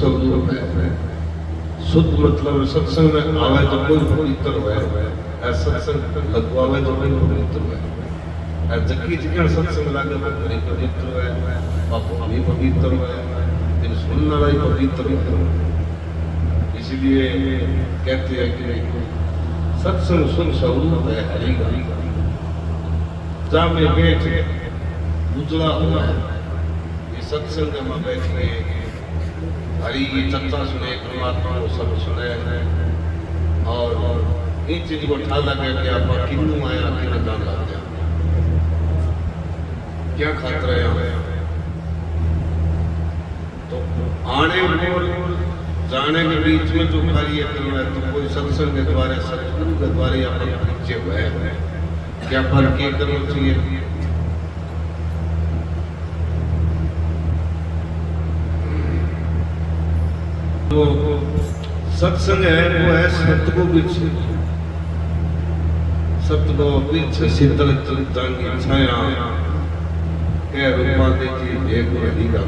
स्वरूप है। शुद्ध मतलब सत्संग में आवे तो कोई पवित्र है, सत्संग लगवावे तो कोई पवित्र है। जबकि जिकन सत्संग लागे तो कोई पवित्र है, बापू भी पवित्र है, फिर सुनने वाला ही पवित्र है। इसलिए कहते हैं कि सत्संग सुन स्वरूप है हरि का। जहाँ में बैठ उजला हुआ है, ये सत्संग में बैठ के हरि की चर्चा सुने, परमात्मा को सब सुने और इन चीज को ठाला गया कि आप किन्नू आया किन्ना जान लग गया, क्या खातर है तो आने और जाने के बीच में जो कार्य करना है तो कोई सत्संग के द्वारा सतगुरु के द्वारा या परिचय हुआ है, क्या फर्क ये करना चाहिए। तो सत्संग है वो है सत्य को वृक्ष, सत्य को वृक्ष शीतल जांगी छाया कह रूपा देखी एक अधिका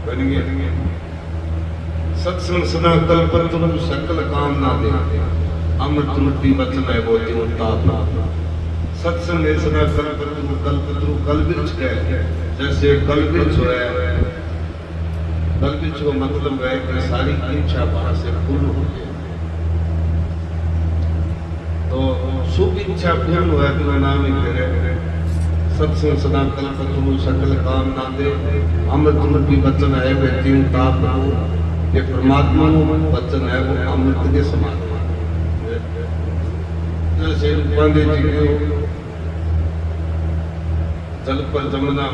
बन गया। सत्संग सदा कल्पतरु सकल कामना दे, अमृत रूपी वचन है वो ताप। सत्संग है सदा कल्पतरु कल वृक्ष है, जैसे कल वृक्ष है, कल वृक्ष को मतलब है कि सारी इच्छा वहां से पूर्ण हो गई। तो शुभ इच्छा पूर्ण हुआ तो नाम ही करे सत्संग सदा कल्पतरु सकल कामना दे, अमृत रूपी वचन है वो ताप। ये परमात्मा वचन है वो अमृत के समान। जैसे पांडे जी को जल पर जमुना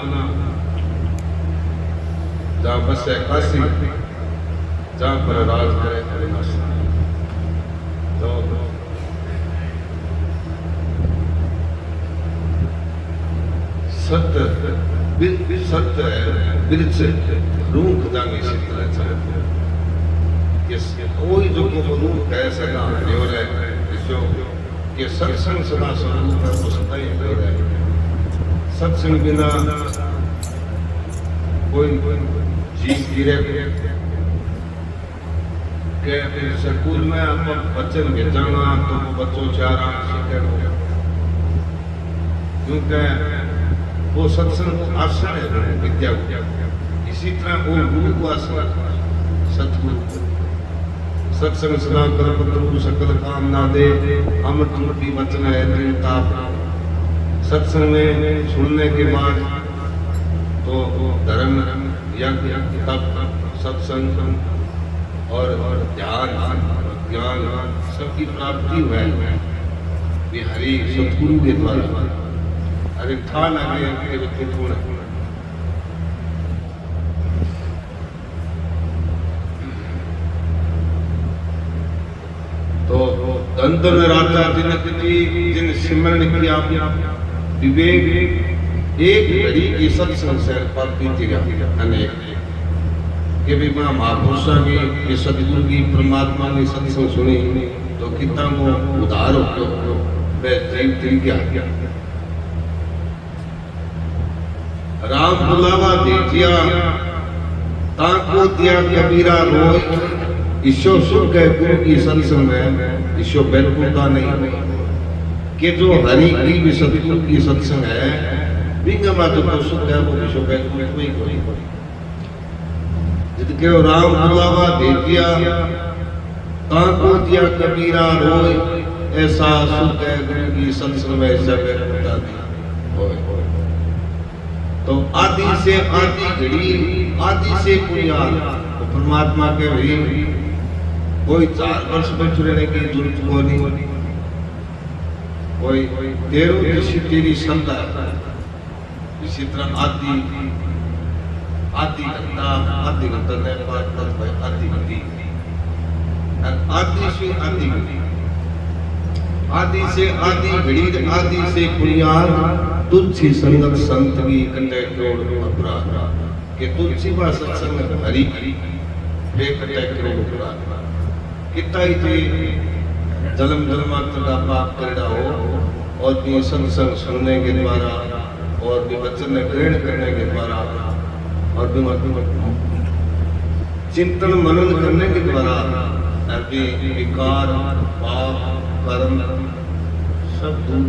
जहाँ बसे काशी, जहाँ पर राज करे हरिदास। तो सत्य सत्य है वृक्ष रूख जांगी शीतल छाया। कोई जो को रूप है सदा न्योर है, जो ये सत्संग सदा स्वरूप है वो सदा ही न्योर है। सत्संग बिना कोई जीव गिरे के स्कूल में हम बच्चन भेजाना तो वो बच्चों चारा सीखे, क्योंकि वो सत्संग आसन है विद्या को। इसी तरह वो गुरु को आसन सतगुरु। सत्संग सदा कल्पतरु सकल कामना दे, अमृत रूपी वचन है ताप। सत्संग में सुनने के बाद तो धर्म यज्ञ तप सत्संग और ध्यान ज्ञान सबकी प्राप्ति हुआ है हरि सतगुरु के द्वारा। अरे था लगे के व्यक्ति पूर्ण तो धन धन राजा जनक जी जिन सिमरण किया विवेक एक घड़ी की सत्संग से पापी तिरा अनेक के भी मां महापुरुषा की सतगुरु की परमात्मा ने सत्संग सुनी तो कितना वो उधार हो जीव गया। राम बुलावा दे दिया ताको दिया कबीरा रोय, ईश्वर सुख है गुरु की सत्संग में ईश्वर बैकुंठा नहीं कि जो हरि की भी सतगुरु की सत्संग है बिंगमा जो सुख है वो ईश्वर बैकुंठ में कोई जिद के राम बुलावा दे दिया ताको दिया कबीरा रोय, ऐसा सुख है गुरु की सत्संग में ऐसा बैकुंठा नहीं। तो आदि से आदि घड़ी आदि से पुण्याल तो परमात्मा के भी कोई 4 वर्ष में रहने की जरूरत को नहीं, कोई तेरो जैसी तेरी श्रद्धा। इसी तरह आदि घंटा ने आदि घंटी आदि से आदि घड़ी आदि से आदि घड़ी आदि से पुण्याल तुलसी संगत संत की कटे करोड़ अपराध के तुलसी का सत्संग हरि बे कटे करोड़ अपराध कितना ही जन्म जन्मांतर का पाप करना हो और भी सत्संग सुनने के द्वारा और भी वचन ग्रहण करने के द्वारा और भी चिंतन मनन करने के द्वारा आपके विकार पाप कर्म सब दूर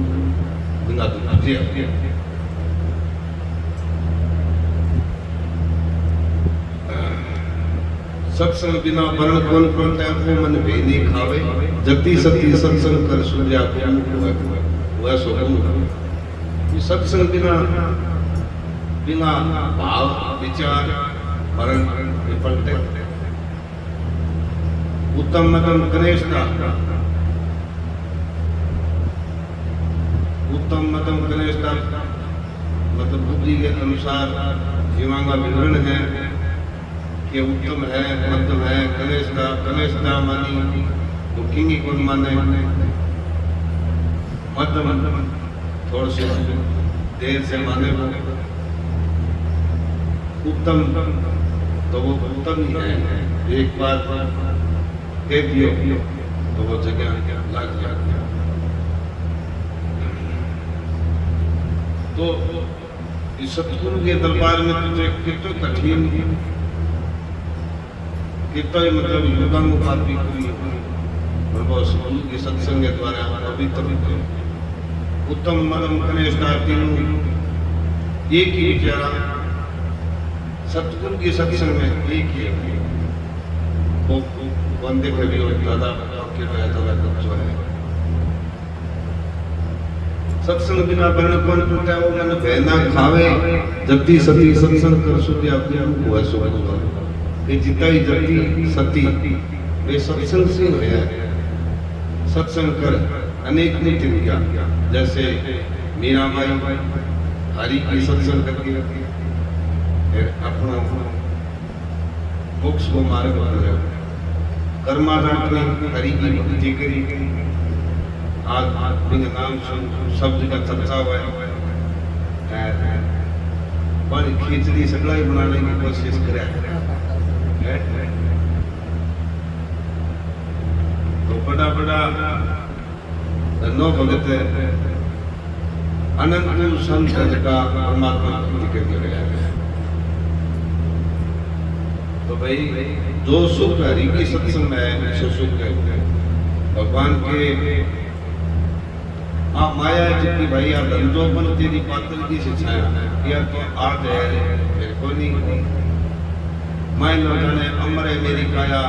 बिना दीजिए। सत्संग बिना वर्ण कौन पड़ता है वो मन भेदी खावे, जति सती सत्संग कर सूर्या को वह सो सत्संग बिना भाव विचार वर्ण पलटे। उत्तम मध्यम कनिष्ठा, उत्तम मध्यम कनिष्ठा मतलब बुद्धि के अनुसार जीवन का विवरण है कि उत्तम है, मध्यम है, कनिष्ठा। कनिष्ठा मानी तो किंगी कौन माने, मध्यम थोड़ा से देर से माने वो, उत्तम तो वो उत्तम ही है, एक बार कह दियो तो वो जगह लग जाती है। तो इस सतगुरु के दरबार में तुझे कितना कठिन कितना मतलब युगानुपात भी कोई सतगुरु के सत्संग के द्वारा पवित्र उत्तम मध्यम कनिष्ठा तीनों एक ही विचारा सतगुरु के सत्संग में एक ही है। वो बंदे कभी और दादा के दादा कच्चो है। सत्संग बिना वर्ण कौन टूटा वो मन बहना खावे, जति सती सत्संग कर सुधि अपने हुआ सो ये जितना ही जति सती वे सत्संग से हुआ है। सत्संग कर अनेक नीति किया, जैसे मीराबाई हरि की सत्संग करके अपना मोक्ष को मार्ग बदल, कर्मादान ने हरि की भक्ति करी, आज बिना नाम शब्द का चर्चा हुआ है, पर खिचड़ी सगलाई बनाने की कोशिश करे तो बड़ा बड़ा धनो भगत अनंत संत का परमात्मा भक्ति करके गया है। तो भाई जो सुख हरि की सत्संग में सो सुख है भगवान के आप माया जितनी भाई आप धंधो बन तेरी पातल की शिक्षाएं या तो आज है मेरे को नहीं मैं लोगों ने अमर है मेरी काया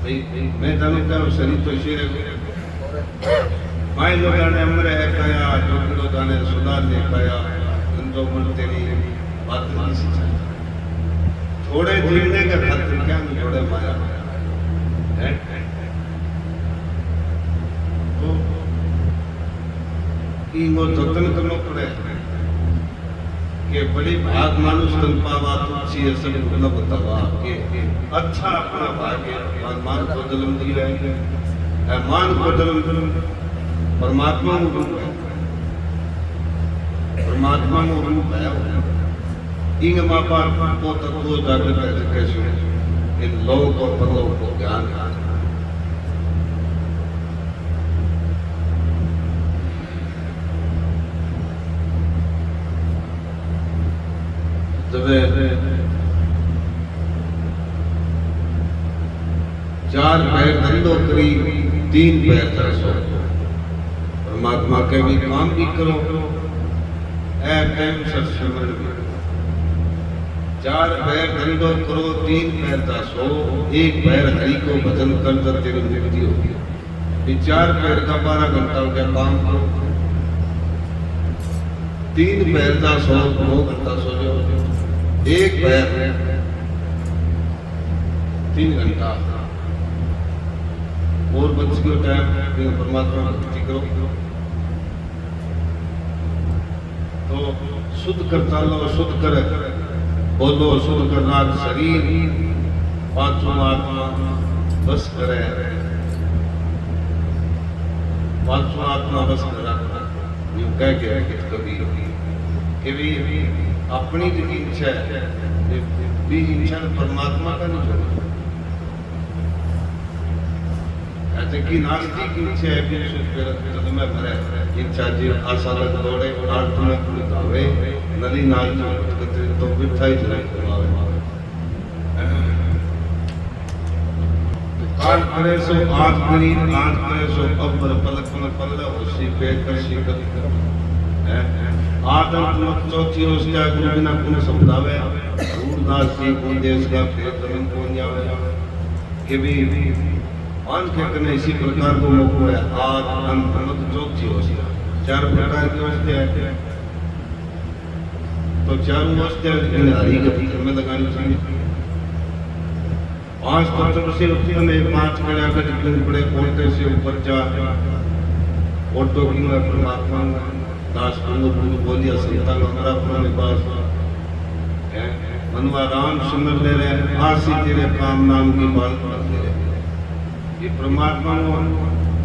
भाई मैं जानता हूँ शरीर तो शेर मैं लोगों ने अमर है काया जो लोगों ने सुधार ने काया धंधो बन तेरी पातल की शिक्षाएं थोड़े जीने का खतर क्या नहीं थोड़े माया है। तो वो जतन करना पड़े कि बड़ी भाग मानुष तन पावा तुलसी ऐसे न बतावा कि अच्छा अपना भाग्य भगवान को जन्म दिया है, मान को जन्म परमात्मा में रूप है, परमात्मा में रूप है। इन माँ बाप को तत्व जागृत कैसे इन लोग और परलोक को ज्ञान है। जब चार पैर धंधो करी तीन पैर दर्शो, परमात्मा के भी काम भी करो ऐ प्रेम सत्संग भी। चार पैर धंधो करो तीन पैर दासो, एक पैर हरि को भजन कर कर तेरी मुक्ति होगी। ये चार पैर का 12 घंटा हो गया काम करो, तीन पैर दासो 2 घंटा सो जाओ, एक पैर 3 घंटा और बच के टाइम परमात्मा भक्ति करो। तो शुद्ध कर चालो, शुद्ध कर बोलो, शुद्ध करना शरीर पांचों आत्मा बस करे, पांचों आत्मा बस करा यूं कह के कभी कि भी अपनी जो इच्छा है भी इच्छा परमात्मा का नहीं छोड़ा। ऐसे कि नास्तिक की इच्छा है भी जब मैं भरे इच्छा जी आशा लग दौड़े आर्थ में खुलतावे नली नाल जो तो बिठाई जलाई करवावे आज करे सो आज करी, आज करे सो अब्बर पलक में पल्ला होशी पे करशी कर है। आदम मत चौथी उसका गुरु बिना कुन समझावे, सूरदास जी को देश का फिर जमीन को जावे के भी मान के कने इसी प्रकार को मोको है। आज अंत मत चौथी होशी चार प्रकार की वस्तु है, तो चारों वस्तु इन हरी गति में लगानी चाहिए। पांच तत्व से उत्पन्न में पांच कड़ा कर जितने बड़े कोटे से ऊपर जा ऑटो की परमात्मा दास बंधु बंधु बोलिया संतान हमारा अपने पास है। मनवा राम सुमर ले रहे आसी तेरे काम नाम की बात करते रहे। ये परमात्मा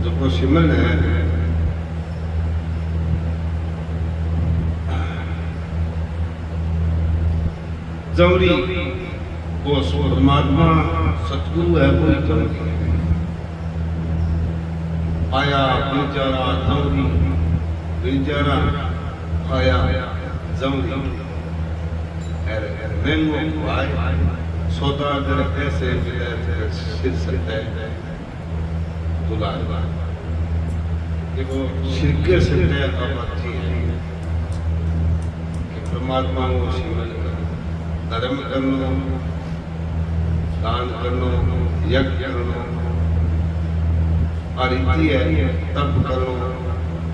जो को सिमरन है जौरी वो परमात्मा सतगुरु है, कोई कम आया बेचारा जौरी, बेचारा आया जौरी मैंगो आए सौदा तेरे पैसे मिले तेरे सिर सकते दुलार देखो सिरके सकते अब अच्छी है कि परमात्मा को सिमरन धर्म करनो, दान करनो, यज्ञ करनो, आरिती है तप करनो,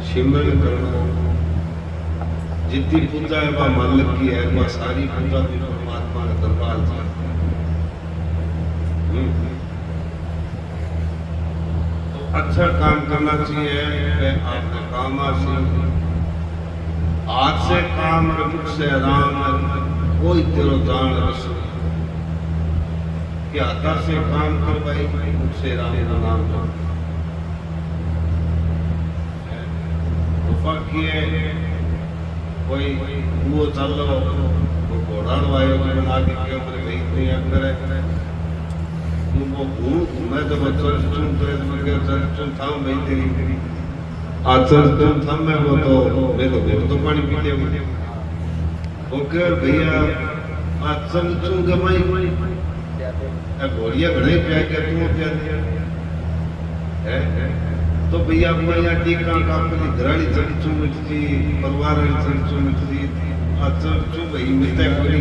सिमरन करनो। जितनी पूजा है वह मन की है, वह सारी पूजा भी परमात्मा का दरबार से। तो अच्छा काम करना चाहिए। आपने काम आज से काम मुख से राम कोई तेरो दान रस क्या आता से काम कर भाई मुझसे राम का नाम किए कोई वो चलो वो घोड़ा वायो बना के क्यों करे नहीं इतनी अंदर है वो मैं तो बच्चों से चुन करे तो मैं चल चुन था भाई तेरी आचर चुन था मैं वो तो पानी पीते हुए ओकर भैया आज चल चुन गमाई घोड़िया घड़े प्या के तू प्या है तो भैया मैया टीका का अपनी घराड़ी चल चुन मिटती परिवार चल चुन मिटती आज चल चुन भाई मिलता कोई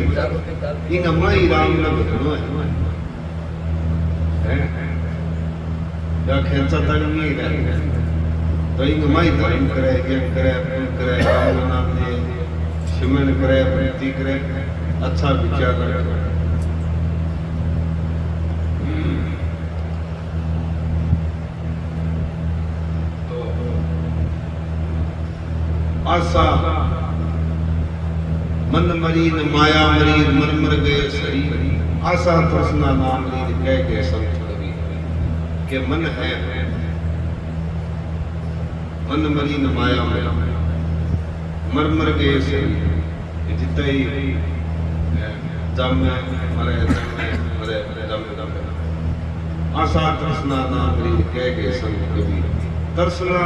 इन माई राम ना भजनो है या खेचा तन नहीं रहे तो इन माई धर्म करे ज्ञान करे राम नाम ले सिमरन करे भक्ति करे अच्छा विचार रखे। तो आशा मन मरीन माया मरीन मर मर गए शरीर आशा तृष्णा नाम लीन कह गए संत कवि के मन है मन मरीन माया मरीन मर मर गए शरीर जितना ही जम मरे जम आशा तृष्णा नाम लीन कह गए संत कवि तृष्णा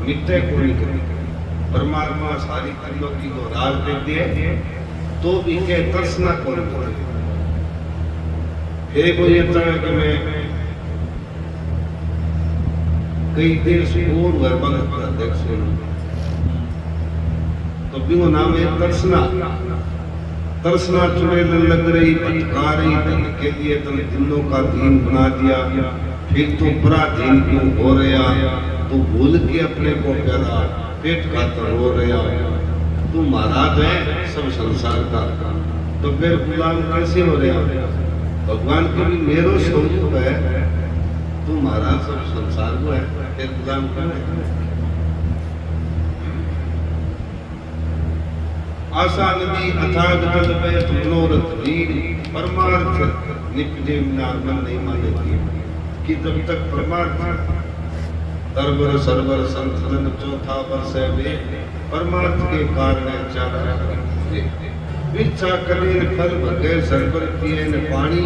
मिटते को नहीं करे परमात्मा सारी क्रियों की को राज दे दिए तो भी के तृष्णा को नहीं करे। एक ये तरह कि मैं कई देश और वर्बल अध्यक्ष तो बिंगो नाम है तृष्णा तृष्णा चुड़ैल लग रही भटका रही धन के लिए तन दिलों का दीन बना दिया फिर तो पराधीन क्यों हो रहा तू भूल के अपने को प्यारा पेट खातर हो रहा तू महाराज है सब संसार का तो फिर गुलाम कैसे हो रहा भगवान के भी मेरो स्वरूप है तू महाराज सब संसार को है फिर गुलाम क्यों है। आशा नदी अथाग जल पे मनोरथ वीर परमार्थ निपजे बिना मन नहीं मानेगी कि जब तक परमार्थ तरबर सरबर संतन चौथा वर्ष है वे परमार्थ के कारण चारा इच्छा करें फल भगे सरबर पिए न पानी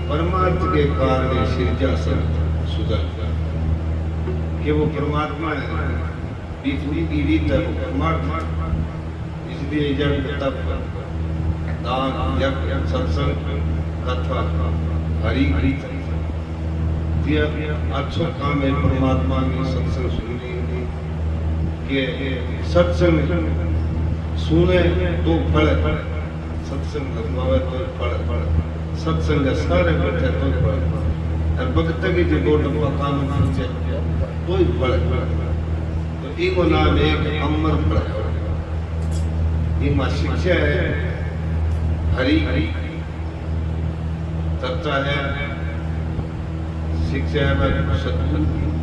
परमार्थ के कारण सिरजा संत सुधर कि वो परमात्मा है बीच की रीत है वो परमात्मा इसलिए जब तप दान यज्ञ सत्संग कथा हरि हरि दिया अच्छो काम है परमात्मा की सत्संग सुननी के सत्संग सुने तो फल सत्संग लगवावे तो फल सत्संग सारे बैठे तो फल और भक्त की जो दो डब्बा काम खर्चे तो ही फल तो इको नाम एक अमर फल है इमा शिक्षा है हरि चर्चा है शिक्षा है सतगुरु की